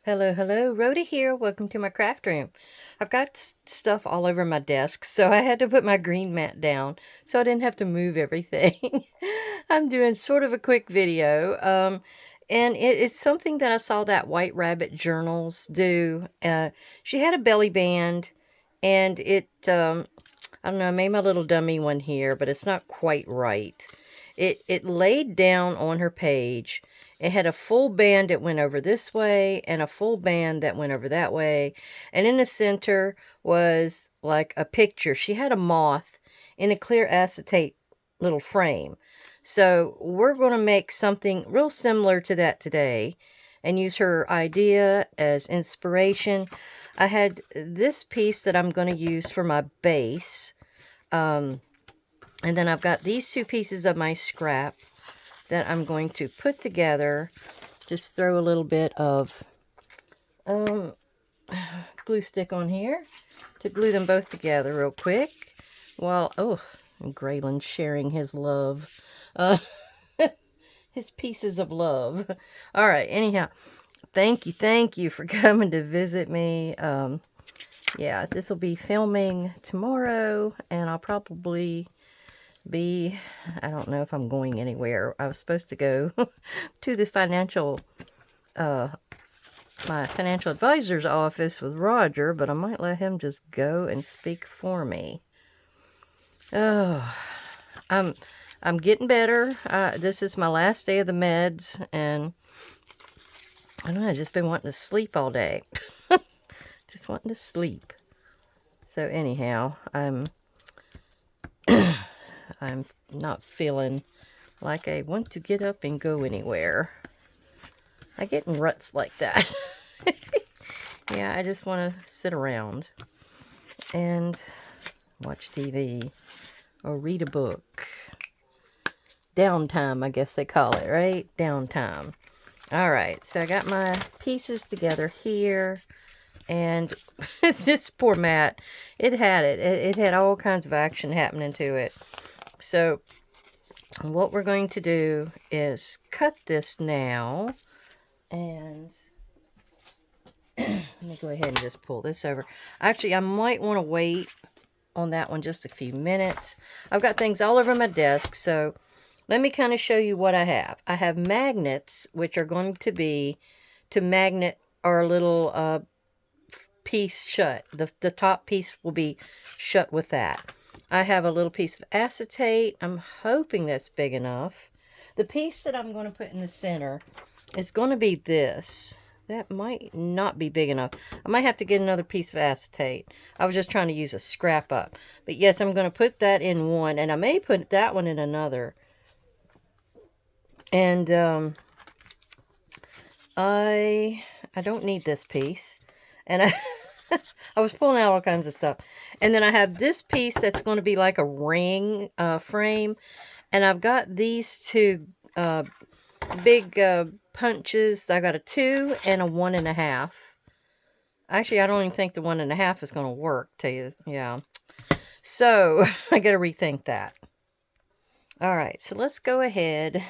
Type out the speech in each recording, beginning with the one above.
Hello, hello, Rhoda here. Welcome to my craft room. I've got stuff all over my desk, so I had to put my green mat down so I didn't have to move everything. I'm doing sort of a quick video, and it's something that I saw that White Rabbit Journals do. She had a belly band, and I don't know, I made my little dummy one here, but it's not quite right. It laid down on her page. It had a full band that went over this way and a full band that went over that way. And in the center was like a picture. She had a moth in a clear acetate little frame. So we're going to make something real similar to that today and use her idea as inspiration. I had this piece that I'm going to use for my base. And then I've got these two pieces of my scrap that I'm going to put together. Just throw a little bit of glue stick on here to glue them both together real quick. While, and Graylin's sharing his love. His pieces of love. All right, anyhow, thank you for coming to visit me. Yeah, this will be filming tomorrow, and I'll probably be, I don't know if I'm going anywhere. I was supposed to go to the my financial advisor's office with Roger, but I might let him just go and speak for me. Oh, I'm getting better. This is my last day of the meds, and I don't know, I've just been wanting to sleep all day. Just wanting to sleep. So anyhow, I'm not feeling like I want to get up and go anywhere. I get in ruts like that. Yeah, I just want to sit around and watch TV or read a book. Downtime, I guess they call it, right? Downtime. All right, so I got my pieces together here. And this poor mat, it had all kinds of action happening to it. So what we're going to do is cut this now. And let me go ahead and just pull this over. Actually, I might want to wait on that one just a few minutes. I've got things all over my desk, so let me kind of show you what I have. I have magnets, which are going to be to magnet our little piece shut. The top piece will be shut with that. I have a little piece of acetate. I'm hoping that's big enough. The piece that I'm going to put in the center is going to be this. That might not be big enough. I might have to get another piece of acetate. I was just trying to use a scrap up. But yes, I'm going to put that in one, and I may put that one in another. And I don't need this piece. And I was pulling out all kinds of stuff. And then I have this piece that's going to be like a ring frame. And I've got these two big punches. I got a 2 and a 1.5. Actually, I don't even think the 1.5 is going to work, tell you. Yeah. So, I got to rethink that. All right, so let's go ahead.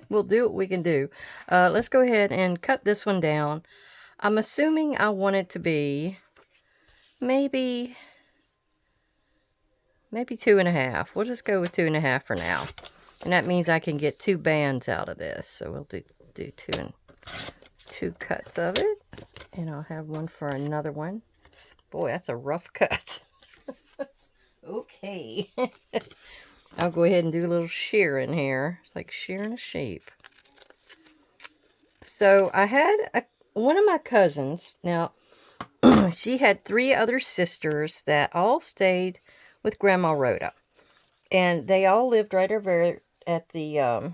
We'll do what we can do. Let's go ahead and cut this one down. I'm assuming I want it to be maybe 2.5. We'll just go with 2.5 for now. And that means I can get 2 bands out of this. So we'll do 2 cuts of it. And I'll have one for another one. Boy, that's a rough cut. Okay. I'll go ahead and do a little shearing here. It's like shearing a sheep. So I had one of my cousins. Now, she had 3 other sisters that all stayed with Grandma Rhoda. And they all lived right over at the,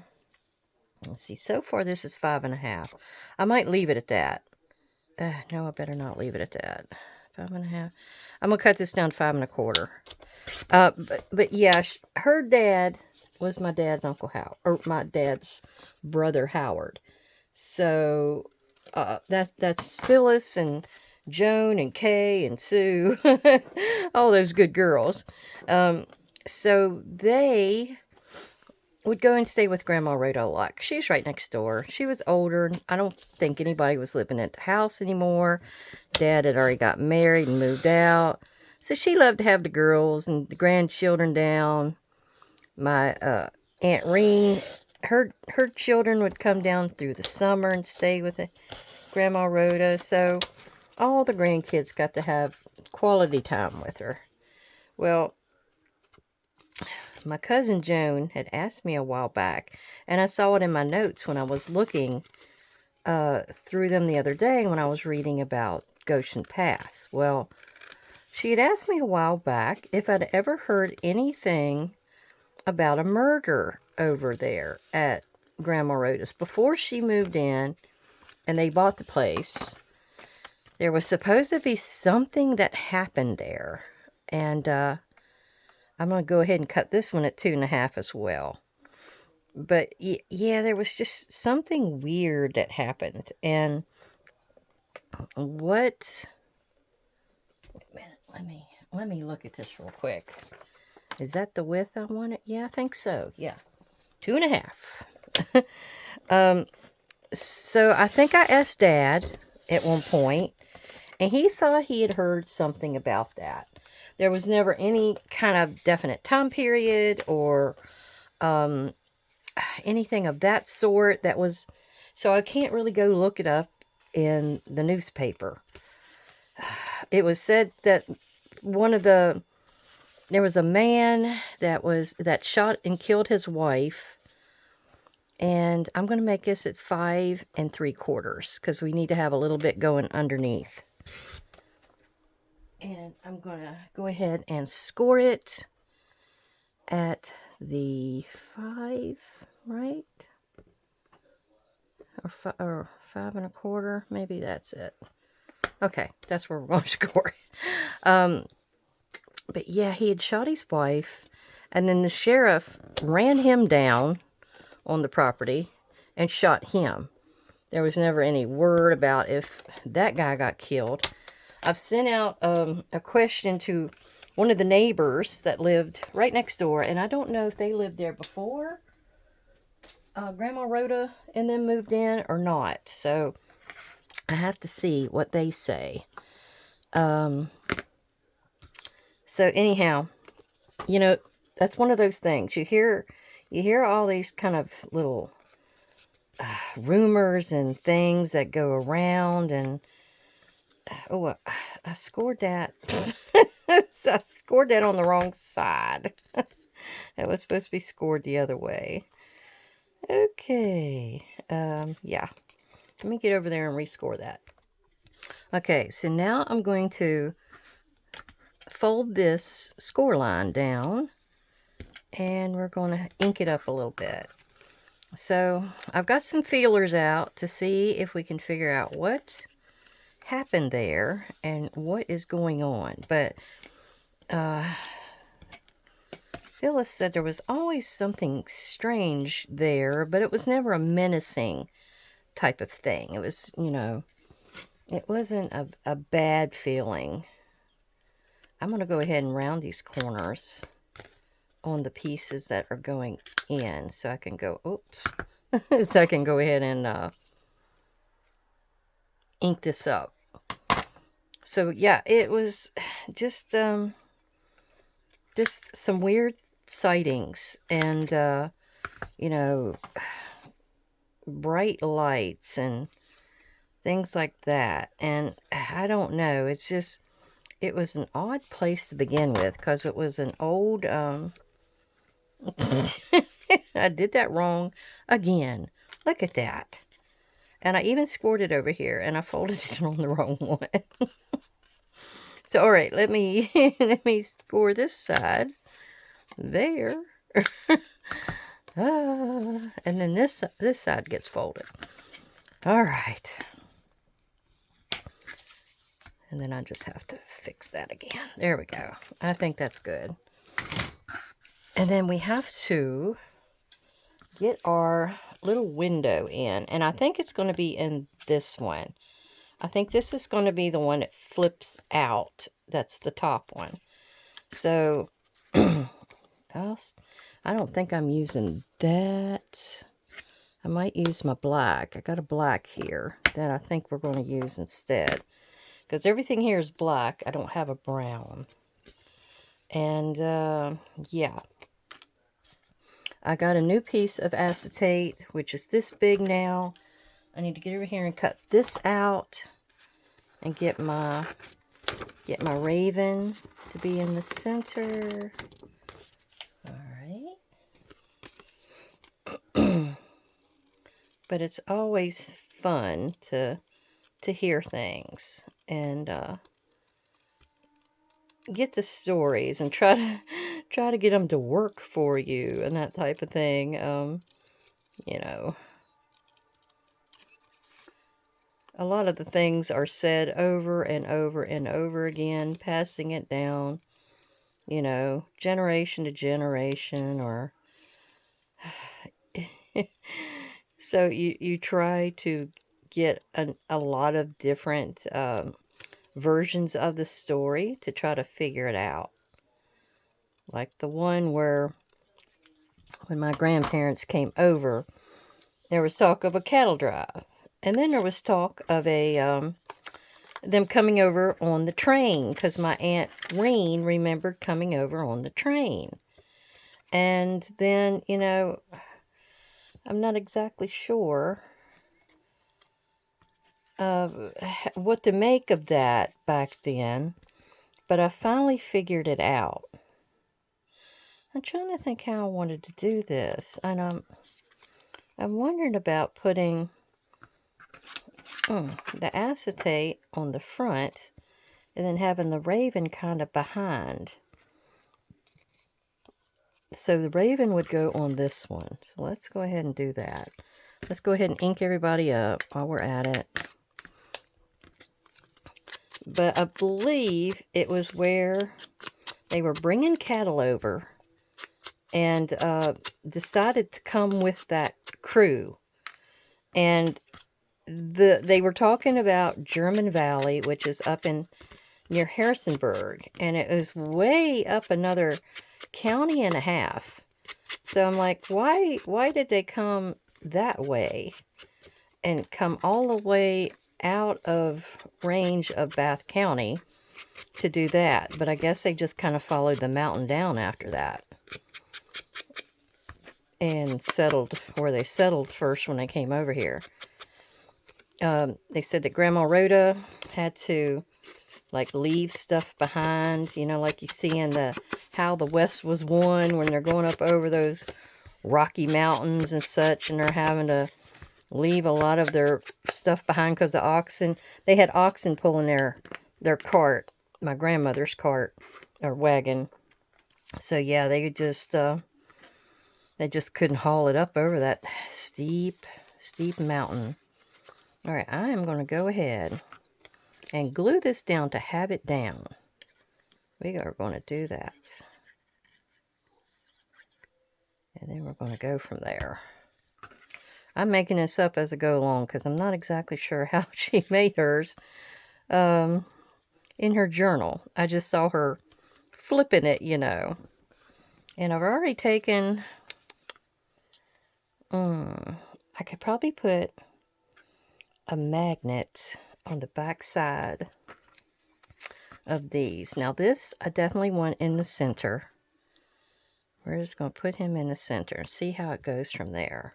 let's see, so far this is 5.5. I might leave it at that. No, I better not leave it at that. 5.5. I'm going to cut this down to 5.25. But yeah, her dad was my dad's Uncle Howard, or my dad's brother Howard. So, that's Phyllis and Joan and Kay and Sue, all those good girls. So they would go and stay with Grandma Rhoda a lot. She was right next door. She was older. I don't think anybody was living at the house anymore. Dad had already got married and moved out. So she loved to have the girls and the grandchildren down. My Aunt Reen, her children would come down through the summer and stay with Grandma Rhoda. So all the grandkids got to have quality time with her. Well, my cousin Joan had asked me a while back, and I saw it in my notes when I was looking through them the other day when I was reading about Goshen Pass. Well, she had asked me a while back if I'd ever heard anything about a murder over there at Grandma Rhoda's. Before she moved in and they bought the place, there was supposed to be something that happened there. And I'm going to go ahead and cut this one at 2.5 as well. But yeah, there was just something weird that happened. And what... Wait a minute, let me look at this real quick. Is that the width I wanted? Yeah, I think so. Yeah. 2.5. So I think I asked Dad at one point, and he thought he had heard something about that. There was never any kind of definite time period or anything of that sort that was... So I can't really go look it up in the newspaper. It was said that there was a man that shot and killed his wife. And I'm going to make this at 5 3/4 because we need to have a little bit going underneath. And I'm going to go ahead and score it at the 5, right? Or 5 1/4. Maybe that's it. Okay, that's where we're going to score it. But yeah, he had shot his wife, and then the sheriff ran him down on the property and shot him. There was never any word about if that guy got killed. I've sent out a question to one of the neighbors that lived right next door, and I don't know if they lived there before Grandma Rhoda and them moved in or not. So I have to see what they say. So anyhow, you know, that's one of those things. You hear all these kind of little rumors and things that go around, and oh, I scored that. I scored that on the wrong side. That was supposed to be scored the other way. Okay. Yeah. Let me get over there and rescore that. Okay, so now I'm going to fold this score line down, and we're going to ink it up a little bit. So I've got some feelers out to see if we can figure out what happened there and what is going on. But Phyllis said there was always something strange there, but it was never a menacing type of thing. It was, you know, it wasn't a bad feeling. I'm going to go ahead and round these corners on the pieces that are going in, so I can go, oops, so I can go ahead and ink this up. So yeah, it was just some weird sightings, and you know, bright lights and things like that. And I don't know, it's just, it was an odd place to begin with, because it was an old I did that wrong again. Look at that. And I even scored it over here, and I folded it on the wrong one. So, all right, let me score this side there. And then this side gets folded. All right. And then I just have to fix that again. There we go. I think that's good. And then we have to get our little window in. And I think it's going to be in this one. I think this is going to be the one that flips out. That's the top one. So, I don't think I'm using that. I might use my black. I got a black here that I think we're going to use instead. Because everything here is black. I don't have a brown. And, yeah. I got a new piece of acetate, which is this big now. I need to get over here and cut this out. And get my raven to be in the center. Alright. But it's always fun to hear things. And, get the stories and try to get them to work for you and that type of thing. You know, a lot of the things are said over and over and over again, passing it down, you know, generation to generation, or so you try to get a lot of different versions of the story to try to figure it out. Like the one where when my grandparents came over, there was talk of a cattle drive. And then there was talk of them coming over on the train, because my Aunt Reen remembered coming over on the train. And then, you know, I'm not exactly sure what to make of that back then, but I finally figured it out. I'm trying to think how I wanted to do this, and I'm wondering about putting the acetate on the front and then having the raven kind of behind. So the raven would go on this one. So let's go ahead and do that. Let's go ahead and ink everybody up while we're at it. But I believe it was where they were bringing cattle over and decided to come with that crew. And they were talking about German Valley, which is up in near Harrisonburg, and it was way up another county and a half. So I'm like, why did they come that way and come all the way out of range of Bath County to do that? But I guess they just kind of followed the mountain down after that and settled where they settled first when they came over here. They said that Grandma Rhoda had to like leave stuff behind, you know, like you see in How the West Was Won, when they're going up over those Rocky Mountains and such, and they're having to leave a lot of their stuff behind because the oxen, they had oxen pulling their cart, my grandmother's cart or wagon. So yeah, they just couldn't haul it up over that steep mountain. All right, I am going to go ahead and glue this down to have it down. We are going to do that. And then we're going to go from there. I'm making this up as I go along because I'm not exactly sure how she made hers in her journal. I just saw her flipping it, you know. And I've already taken... I could probably put a magnet on the back side of these. Now this, I definitely want in the center. We're just going to put him in the center and see how it goes from there.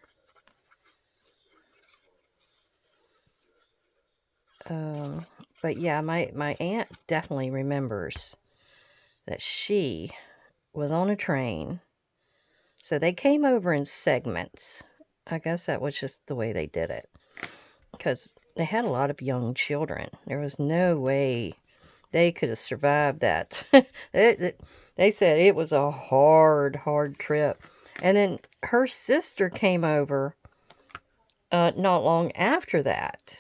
But yeah, my aunt definitely remembers that she was on a train. So they came over in segments. I guess that was just the way they did it. Because they had a lot of young children. There was no way they could have survived that. They said it was a hard trip. And then her sister came over not long after that.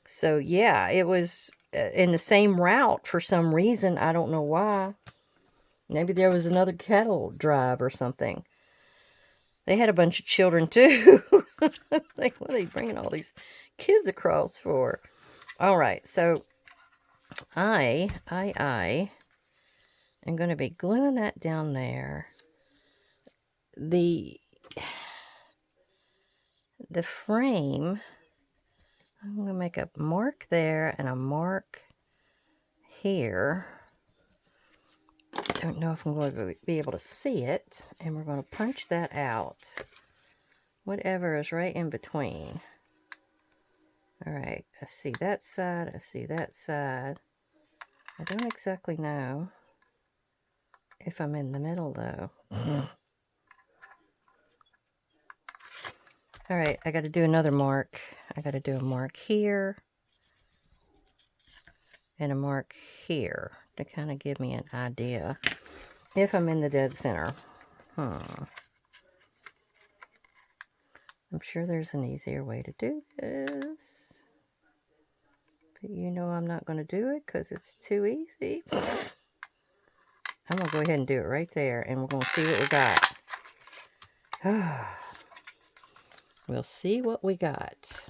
So yeah, it was in the same route for some reason. I don't know why. Maybe there was another cattle drive or something. They had a bunch of children too. Like, what are they bringing all these kids across for? All right, so I I'm going to be gluing that down there. The frame, I'm going to make a mark there and a mark here. Don't know if I'm going to be able to see it. And we're going to punch that out. Whatever is right in between. All right, I see that side, I see that side. I don't exactly know if I'm in the middle though. All right, I got to do another mark. I got to do a mark here and a mark here to kind of give me an idea if I'm in the dead center. I'm sure there's an easier way to do this. But you know I'm not going to do it because it's too easy. I'm going to go ahead and do it right there, and we're going to see what we got. We'll see what we got.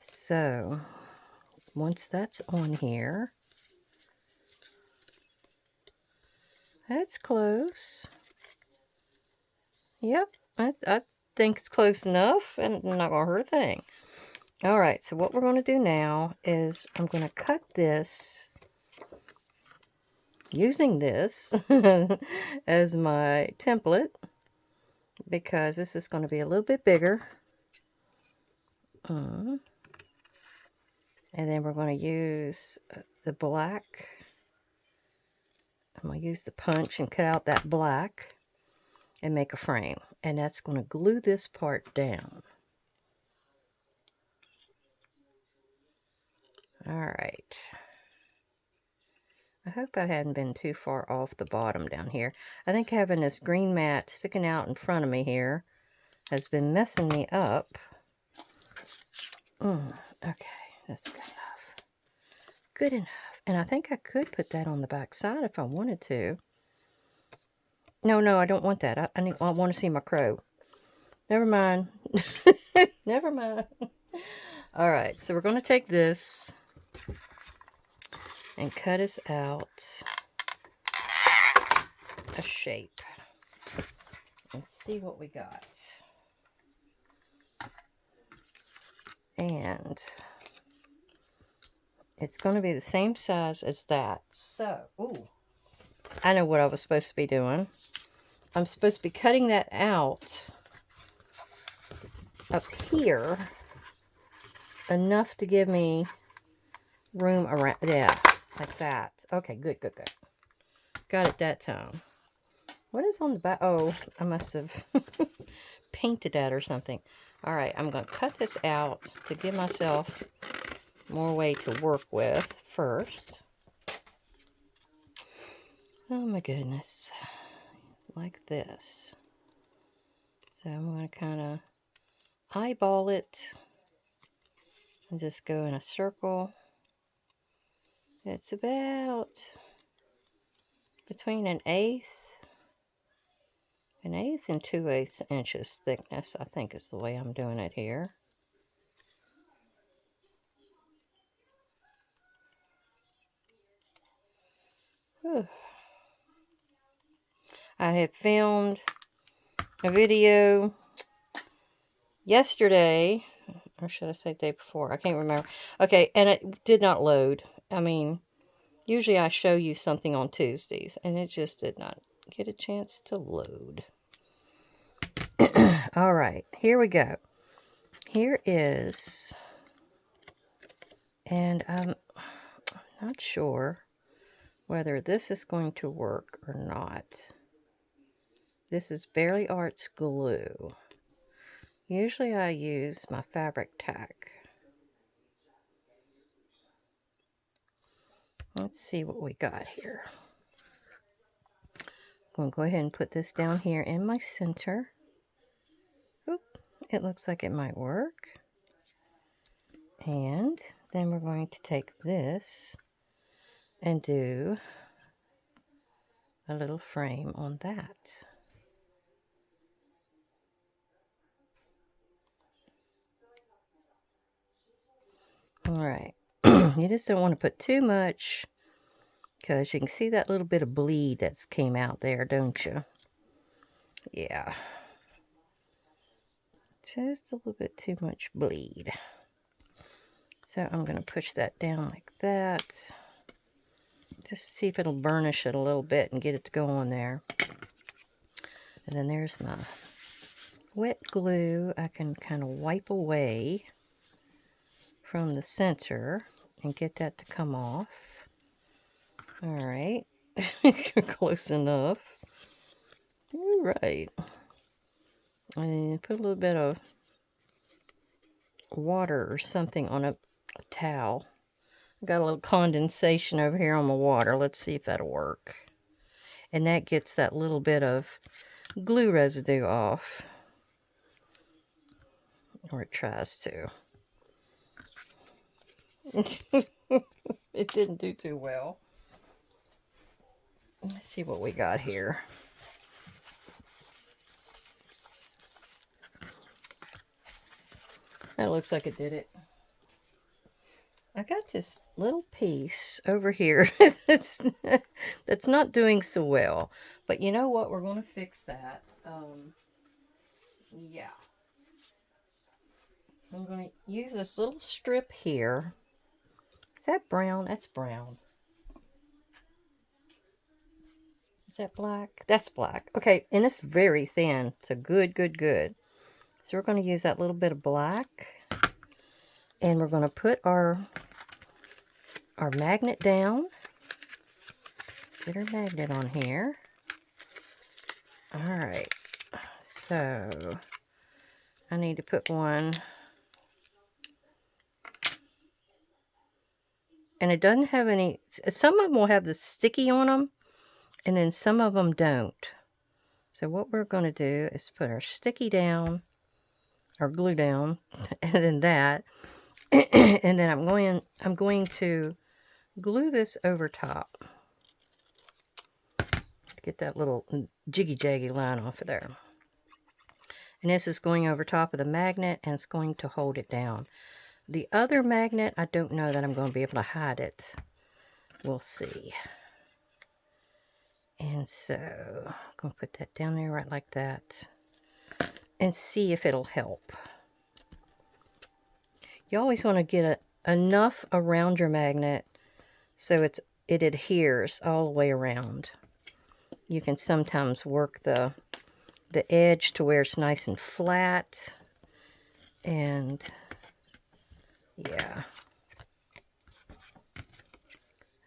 So, once that's on here, that's close. Yep, I think it's close enough, and not going to hurt a thing. All right, so what we're going to do now is I'm going to cut this using this as my template, because this is going to be a little bit bigger. And then we're going to use the black. I'm going to use the punch and cut out that black and make a frame. And that's going to glue this part down. All right. I hope I hadn't been too far off the bottom down here. I think having this green mat sticking out in front of me here has been messing me up. Okay, that's good enough. Good enough. And I think I could put that on the back side if I wanted to. No, I don't want that. I want to see my crow. Never mind. Never mind. All right, so we're going to take this and cut us out a shape and see what we got. And it's going to be the same size as that. So, I know what I was supposed to be doing. I'm supposed to be cutting that out up here enough to give me room around, yeah, like that. Okay, good. Got it that time. What is on the back? Oh, I must have painted that or something. All right, I'm going to cut this out to give myself more way to work with first. Oh my goodness. Like this. So I'm going to kind of eyeball it and just go in a circle. It's about between an eighth and 2/8 inches thickness, I think is the way I'm doing it here. Whew. I had filmed a video yesterday, or should I say the day before? I can't remember. Okay, and it did not load. I mean, usually I show you something on Tuesdays, and it just did not get a chance to load. All right, here we go. Here is, and I'm not sure whether this is going to work or not. This is Barely Arts glue. Usually I use my fabric tack. Let's see what we got here. I'm going to go ahead and put this down here in my center. Oop, it looks like it might work. And then we're going to take this and do a little frame on that. All right. You just don't want to put too much Because you can see that little bit of bleed that's came out there, don't you? Yeah. Just a little bit too much bleed. So I'm going to push that down like that. Just see if it'll burnish it a little bit and get it to go on there. And then there's my wet glue. I can kind of wipe away from the center and get that to come off. All right. Close enough. All right. And put a little bit of water or something on a towel. Got a little condensation over here on my water. Let's see if that'll work. And that gets that little bit of glue residue off. Or it tries to. It didn't do too well. Let's see what we got here. That looks like it did it. I got this little piece over here that's not doing so well. But you know what? We're going to fix that. Yeah. I'm going to use this little strip here. Is that brown? That's brown. Is that black? That's black. Okay, and it's very thin. So good. So we're going to use that little bit of black. And we're going to put our magnet down. Get our magnet on here. Alright. So, I need to put one. And it doesn't have any, some of them will have the sticky on them, and then some of them don't. So what we're going to do is put our sticky down, our glue down, and then that, and then I'm going to glue this over top. Get that little jiggy-jaggy line off of there. And this is going over top of the magnet, and it's going to hold it down. The other magnet, I don't know that I'm going to be able to hide it. We'll see. And so, I'm going to put that down there right like that. And see if it'll help. You always want to get enough around your magnet so it adheres all the way around. You can sometimes work the edge to where it's nice and flat. And yeah.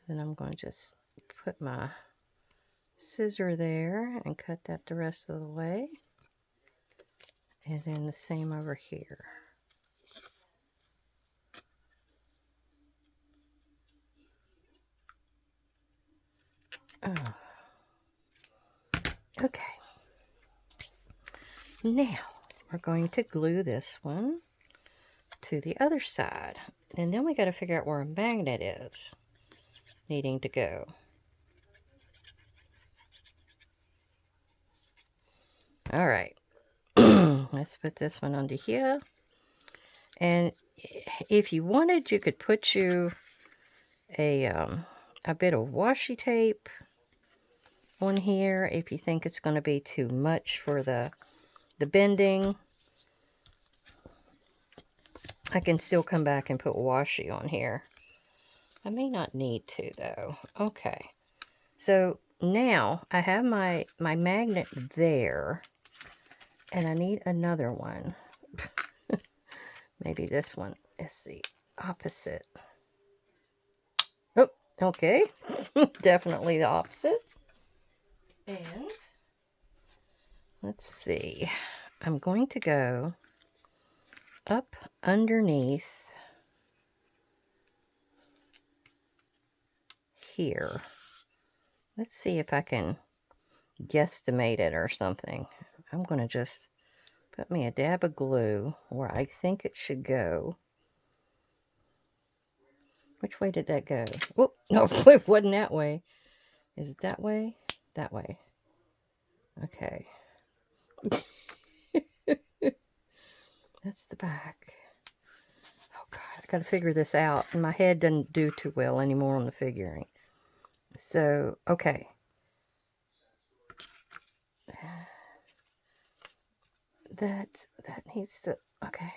Then I'm going to just put my scissor there and cut that the rest of the way. And then the same over here. Oh. Okay. Now, we're going to glue this one to the other side. And then we got to figure out where a magnet is needing to go. All right. Let's put this one under here. And if you wanted, you could put you a bit of washi tape on here if you think it's going to be too much for the bending. I can still come back and put washi on here. I may not need to though. Okay. So now I have my magnet there, and I need another one. Maybe this one is the opposite. Oh, okay. Definitely the opposite. And let's see. I'm going to go up underneath here. Let's see if I can guesstimate it or something. I'm going to just put me a dab of glue where I think it should go. Which way did that go? Whoop, no, it wasn't that way. Is it that way? That way. Okay. That's the back. Oh God, I gotta figure this out. And my head doesn't do too well anymore on the figuring. So, okay. That needs to, okay.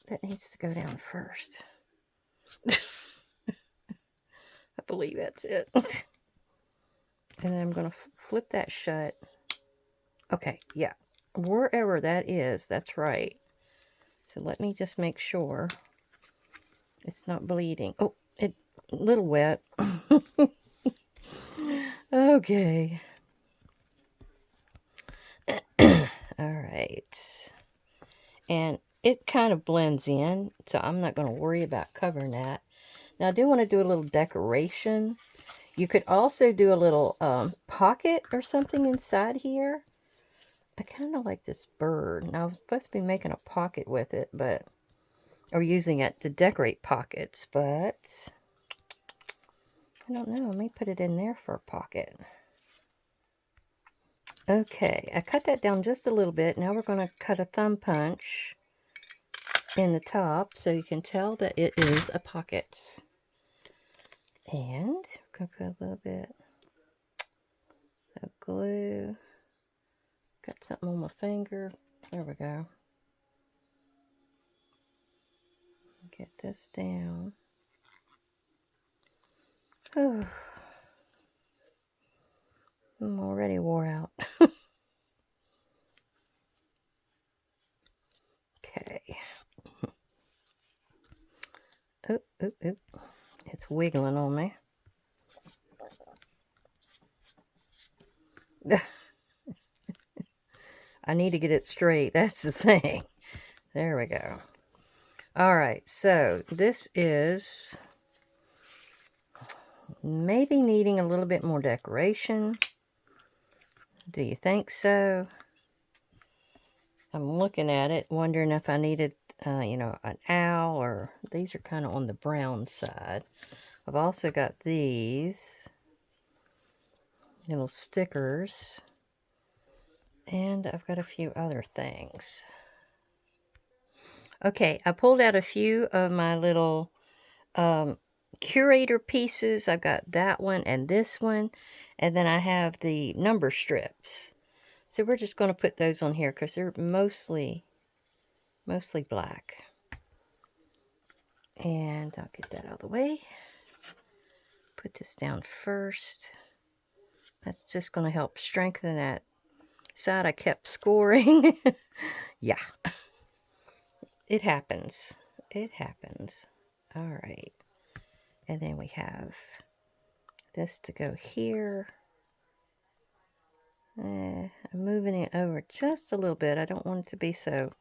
That needs to go down first. I believe that's it. And then I'm going to flip that shut. Okay, yeah. Wherever that is, that's right. So let me just make sure it's not bleeding. Oh, it's a little wet. Okay. All right. And it kind of blends in, so I'm not going to worry about covering that. Now, I do want to do a little decoration. You could also do a little pocket or something inside here. I kind of like this bird. Now, I was supposed to be making a pocket with it, but... or using it to decorate pockets, but... I don't know. I may put it in there for a pocket. Okay, I cut that down just a little bit. Now we're going to cut a thumb punch in the top so you can tell that it is a pocket. And we're going to put a little bit of glue. Got something on my finger. There we go. Get this down. Oh, I'm already wore out. Okay. Oop, oop, oop. It's wiggling on me. I need to get it straight. That's the thing. There we go. All right. So this is maybe needing a little bit more decoration. Do you think so? I'm looking at it, wondering if I needed, you know, an owl, or these are kind of on the brown side. I've also got these little stickers, and I've got a few other things. Okay, I pulled out a few of my little curator pieces. I've got that one and this one, and then I have the number strips. So we're just going to put those on here because they're mostly black. And I'll get that out of the way. Put this down first. That's just going to help strengthen that side I kept scoring. Yeah. It happens. It happens. All right. And then we have this to go here. I'm moving it over just a little bit. I don't want it to be so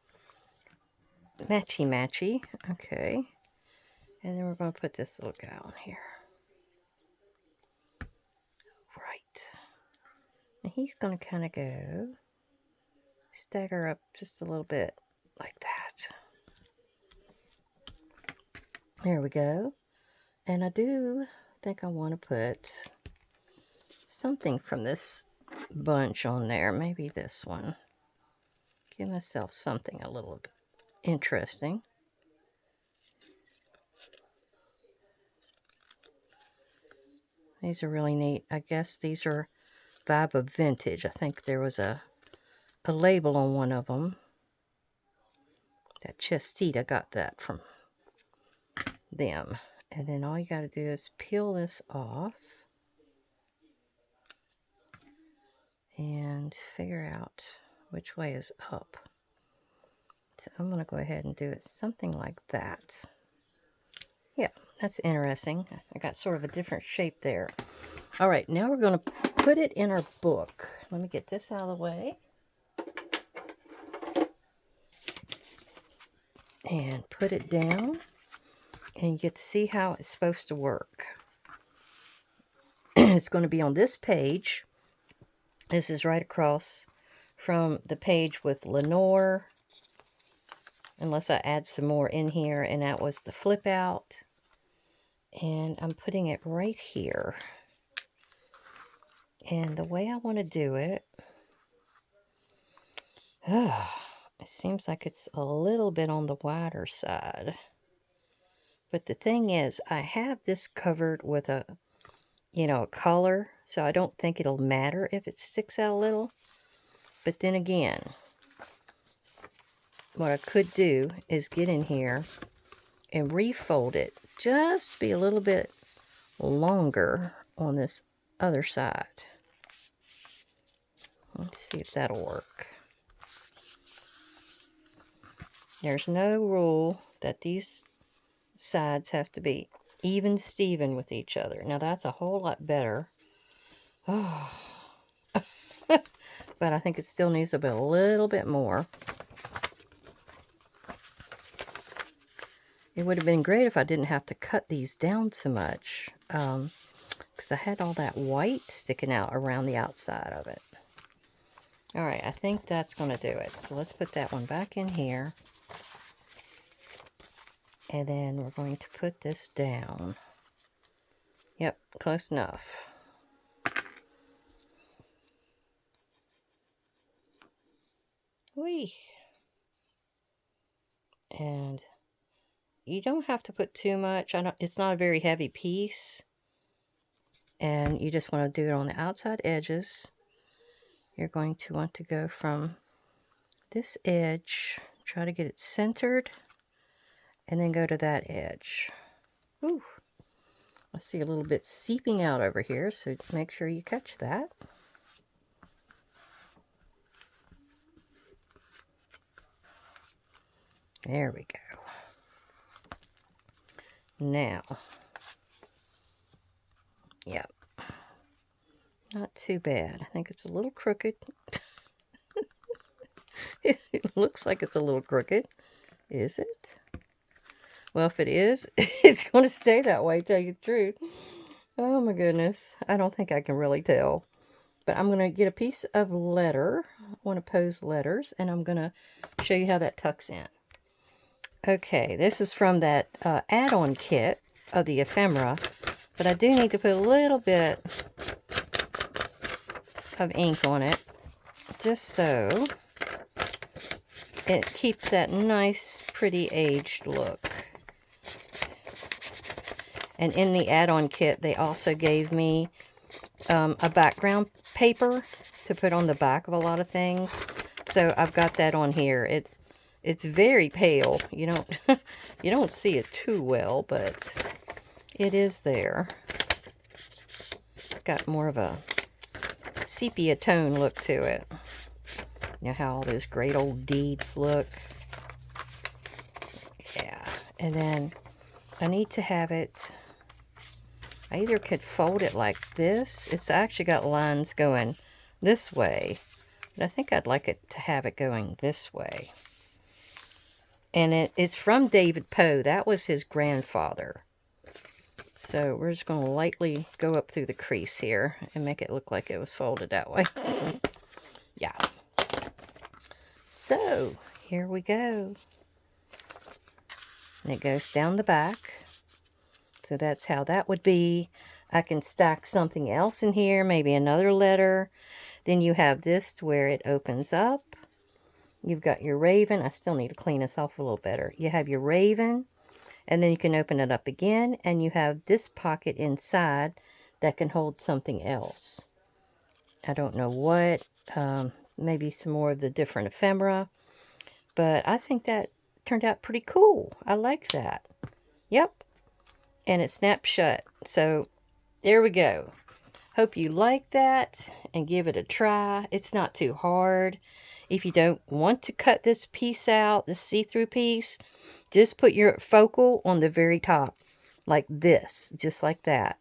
matchy-matchy. Okay. And then we're going to put this little guy on here. Right. And he's going to kind of go stagger up just a little bit like that. There we go. And I do think I want to put something from this bunch on there. Maybe this one. Give myself something a little interesting. These are really neat. I guess these are Vibe of Vintage. I think there was a label on one of them. That Chestite, I got that from them. And then all you got to do is peel this off and figure out which way is up. So I'm going to go ahead and do it something like that. Yeah, that's interesting. I got sort of a different shape there. All right, now we're going to put it in our book. Let me get this out of the way. And put it down. And you get to see how it's supposed to work. It's going to be on this page. This is right across from the page with Lenore. Unless I add some more in here. And that was the flip out. And I'm putting it right here. And the way I want to do it. It seems like it's a little bit on the wider side. But the thing is, I have this covered with a you know, a color. So I don't think it'll matter if it sticks out a little. But then again, what I could do is get in here and refold it. Just be a little bit longer on this other side. Let's see if that'll work. There's no rule that these sides have to be even Steven with each other. Now that's a whole lot better. Oh. But I think it still needs to be a little bit more. It would have been great if I didn't have to cut these down so much. Because I had all that white sticking out around the outside of it. Alright, I think that's going to do it. So let's put that one back in here. And then we're going to put this down. Yep, close enough. Whee! And you don't have to put too much. It's not a very heavy piece. And you just want to do it on the outside edges. You're going to want to go from this edge, try to get it centered, and then go to that edge. Ooh, I see a little bit seeping out over here, so make sure you catch that. There we go. Now, yep, not too bad. I think it's a little crooked. It looks like it's a little crooked. Is it? Well, if it is, it's going to stay that way, tell you the truth. Oh my goodness. I don't think I can really tell. But I'm going to get a piece of letter, one of Poe's letters, and I'm going to show you how that tucks in. Okay, this is from that add-on kit of the ephemera, but I do need to put a little bit of ink on it, just so it keeps that nice, pretty aged look. And in the add-on kit, they also gave me a background paper to put on the back of a lot of things. So I've got that on here. It's very pale. You don't see it too well, but it is there. It's got more of a sepia tone look to it. You know how all those great old deeds look? Yeah. And then I need to have it, I either could fold it like this. It's actually got lines going this way, but I think I'd like it to have it going this way. And it's from David Poe. That was his grandfather. So we're just going to lightly go up through the crease here and make it look like it was folded that way. Yeah. So here we go. And it goes down the back. So that's how that would be. I can stack something else in here, maybe another letter. Then you have this to where it opens up. You've got your raven. I still need to clean this off a little better. You have your raven, and then you can open it up again, and you have this pocket inside that can hold something else. I don't know what, maybe some more of the different ephemera, but I think that turned out pretty cool. I like that. Yep. And it snaps shut. So there we go. Hope you like that and give it a try. It's not too hard. If you don't want to cut this piece out, the see-through piece, just put your focal on the very top, like this, just like that.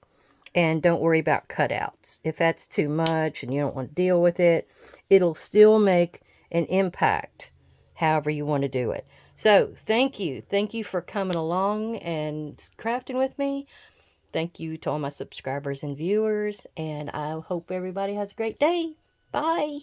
And don't worry about cutouts. If that's too much and you don't want to deal with it, it'll still make an impact however you want to do it. So, thank you. Thank you for coming along and crafting with me. Thank you to all my subscribers and viewers, and I hope everybody has a great day. Bye!